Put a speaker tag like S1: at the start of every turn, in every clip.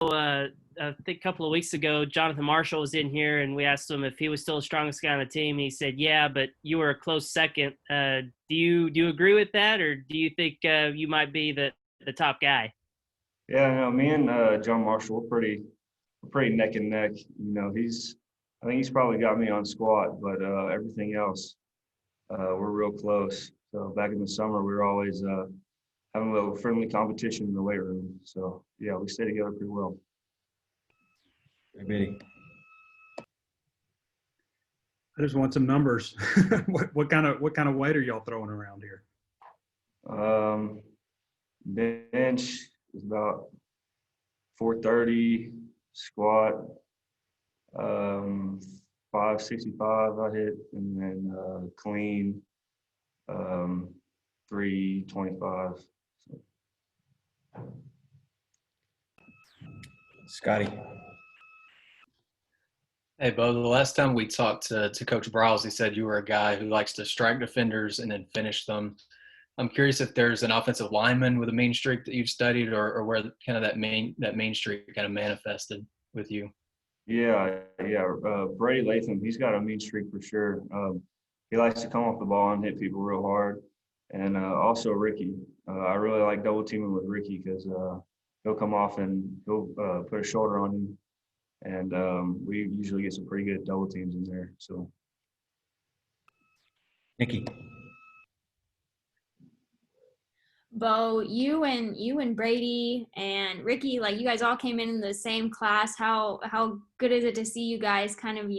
S1: I think a couple of weeks ago, Jonathan Marshall was in here, and we asked him if he was still the strongest guy on the team. He said, "Yeah, but you were a close second." Do you agree with that, or do you think you might be the top guy?
S2: Yeah, no, me and John Marshall, we're pretty neck and neck. I think he's probably got me on squat, but everything else, we're real close. So back in the summer, we were always having a little friendly competition in the weight room. So yeah, we stay together pretty well.
S3: Hey, Biddy.
S4: I just want some numbers. what kind of weight are y'all throwing around here?
S2: Bench is about 430, squat 565 I hit, and then clean 325.
S3: Scotty.
S5: Hey, Bo, the last time we talked to Coach Browse, he said you were a guy who likes to strike defenders and then finish them. I'm curious if there's an offensive lineman with a mean streak that you've studied, or where kind of that main streak kind of manifested with you.
S2: Yeah. Brady Latham, he's got a mean streak for sure. He likes to come off the ball and hit people real hard. And also Ricky. I really like double teaming with Ricky because he'll come off and he'll put a shoulder on you. And we usually get some pretty good double teams in there. So,
S3: Nikki.
S6: Bo, you and Brady and Ricky, like you guys all came in the same class. How good is it to see you guys kind of,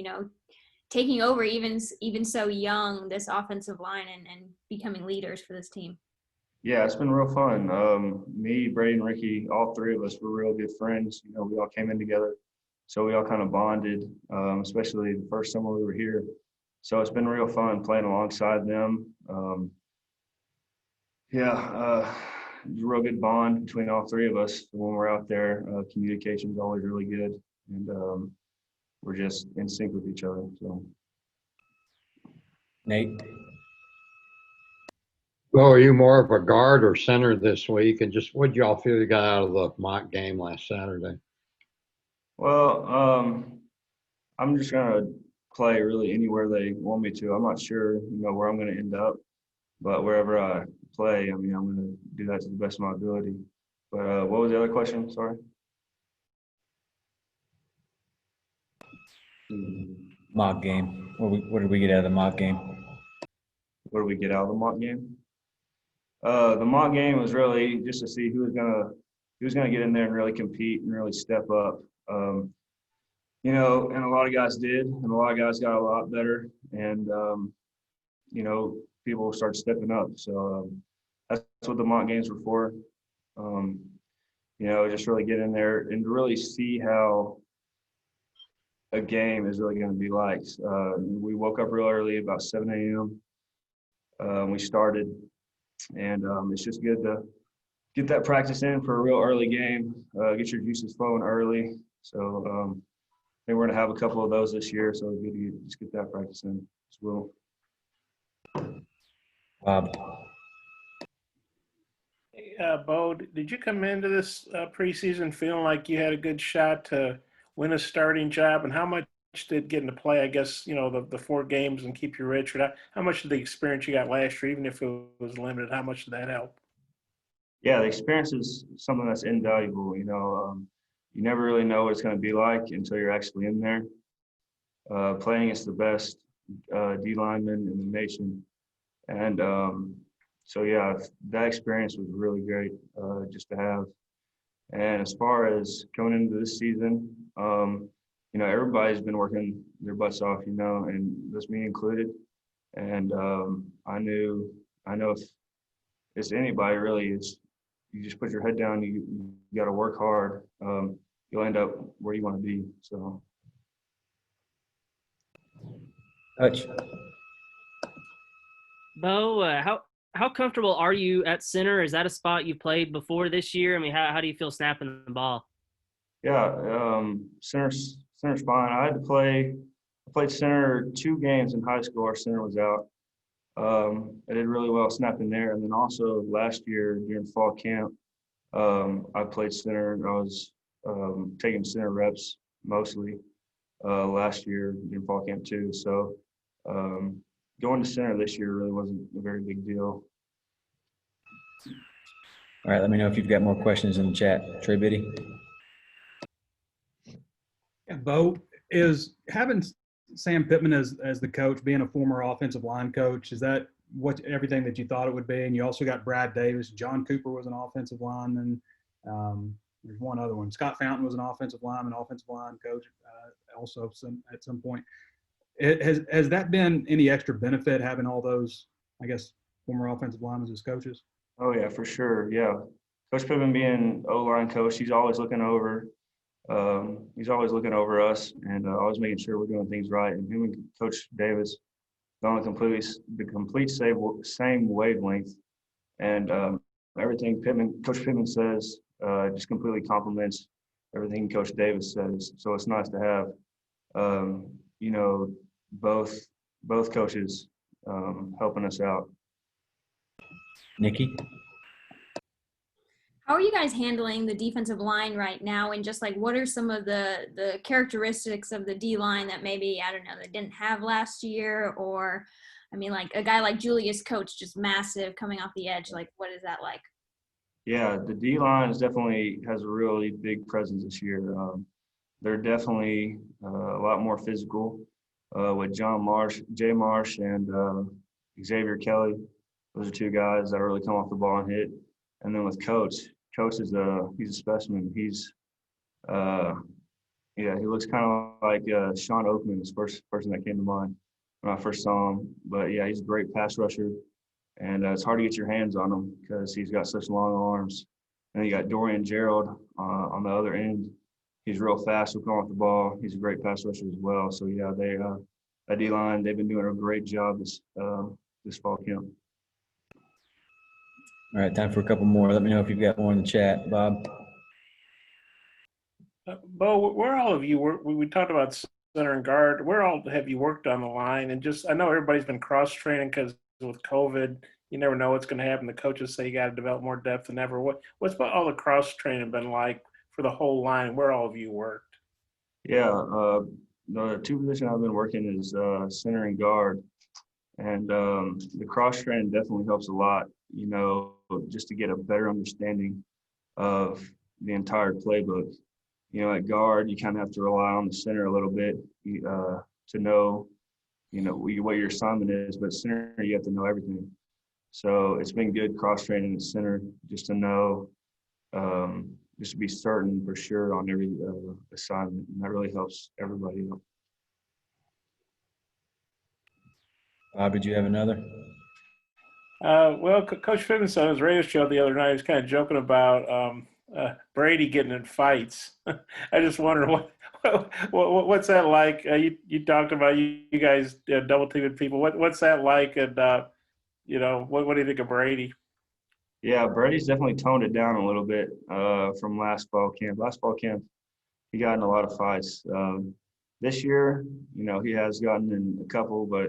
S6: taking over even so young, this offensive line and becoming leaders for this team?
S2: Yeah, it's been real fun. Me, Brady, and Ricky, all three of us were real good friends. We all came in together. So we all kind of bonded, especially the first summer we were here. So it's been real fun playing alongside them. Real good bond between all three of us when we're out there. Communication is always really good, and we're just in sync with each other. So,
S3: Nate.
S7: Well, are you more of a guard or center this week? And just what did y'all feel you got out of the mock game last Saturday?
S2: Well, I'm just gonna play really anywhere they want me to. I'm not sure, where I'm gonna end up, but wherever I play, I'm gonna do that to the best of my ability. But what was the other question? Sorry.
S3: Mock game. What did we get out of the mock game?
S2: What did we get out of the mock game? The mock game was really just to see who was gonna get in there and really compete and really step up. And a lot of guys did, and a lot of guys got a lot better, and people started stepping up. So that's what the mock games were for. Just really get in there and really see how a game is really going to be like. We woke up real early, about 7 a.m. We started, and it's just good to get that practice in for a real early game, get your juices flowing early. So I think we're going to have a couple of those this year, so it's good to just get that practice in as well.
S3: Bob.
S8: Hey, Bo, did you come into this preseason feeling like you had a good shot to win a starting job? And how much did getting to play, I guess, the 4 games and keep you redshirt, how much did the experience you got last year, even if it was limited, how much did that help?
S2: Yeah, the experience is something that's invaluable. You never really know what it's going to be like until you're actually in there. Playing against the best D linemen in the nation. And that experience was really great just to have. And as far as coming into this season, everybody's been working their butts off, and this me included. And I know if it's anybody really, you just put your head down, you got to work hard. You'll end up where you want to be. So.
S3: Hutch.
S1: Bo, how comfortable are you at center? Is that a spot you played before this year? I mean, how do you feel snapping the ball?
S2: Yeah, center's fine. I played center 2 games in high school. Our center was out. I did really well snapping there. And then also last year during fall camp, I played center. I was taking center reps mostly last year in fall camp too. So going to center this year really wasn't a very big deal.
S3: All right, let me know if you've got more questions in the chat. Trey Biddy.
S4: Yeah, Bo, is having Sam Pittman as the coach, being a former offensive line coach, is that everything that you thought it would be? And you also got Brad Davis. John Cooper was an offensive lineman. There's one other one. Scott Fountain was an offensive line coach also at some point. Has that been any extra benefit, having all those, I guess, former offensive linemen as coaches?
S2: Oh yeah, for sure. Yeah, Coach Pittman being O-line coach, he's always looking over us and always making sure we're doing things right. And him and Coach Davis are on the complete same wavelength, and everything Coach Pittman says just completely complements everything Coach Davis says. So it's nice to have both coaches helping us out.
S3: Nikki.
S6: How are you guys handling the defensive line right now? And just like, what are some of the characteristics of the D line that maybe, I don't know, they didn't have last year? Or, I mean, like a guy like Julius Coates, just massive coming off the edge. Like, what is that like?
S2: Yeah, the D line definitely has a really big presence this year. They're definitely a lot more physical with Jay Marsh, and Xavier Kelly. Those are two guys that really come off the ball and hit. And then with Coach is he's a specimen. He's he looks kind of like Sean Oakman, the first person that came to mind when I first saw him. But yeah, he's a great pass rusher, and it's hard to get your hands on him because he's got such long arms. And you got Dorian Gerald on the other end. He's real fast with going off the ball. He's a great pass rusher as well. So yeah, that D line, they've been doing a great job this fall camp.
S3: All right, time for a couple more. Let me know if you've got more in the chat, Bob.
S8: Bo, where all of you we talked about center and guard. Where all have you worked on the line? And just, I know everybody's been cross training because with COVID, you never know what's going to happen. The coaches say you got to develop more depth than ever. What's about all the cross training been like for the whole line? Where all of you worked?
S2: Yeah, the two positions I've been working is center and guard, and the cross training definitely helps a lot. You know, just to get a better understanding of the entire playbook. You know, at guard, you kind of have to rely on the center a little bit to know, what your assignment is. But center, you have to know everything. So it's been good cross training at center just to know, just to be certain for sure on every assignment, and that really helps everybody out.
S3: Bob, did you have another?
S8: Well, Coach Pittman said on his radio show the other night, he was kind of joking about Brady getting in fights. I just wonder what's that like? You talked about you guys double teaming people. What's that like? And what do you think of Brady?
S2: Yeah, Brady's definitely toned it down a little bit from last fall camp. Last fall camp, he got in a lot of fights. This year, he has gotten in a couple, but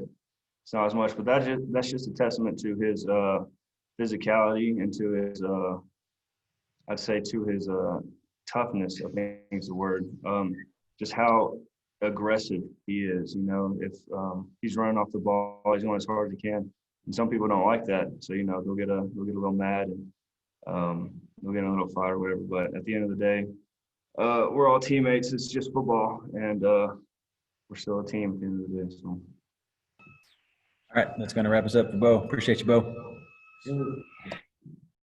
S2: it's not as much. But that's just a testament to his physicality and to his, I'd say, to his toughness. I think is the word. Just how aggressive he is. If he's running off the ball, he's going as hard as he can. And some people don't like that, so they'll get a little mad and they'll get in a little fight or whatever. But at the end of the day, we're all teammates. It's just football, and we're still a team at the end of the day. So.
S3: All right, that's going to wrap us up for Bo. Appreciate you, Bo.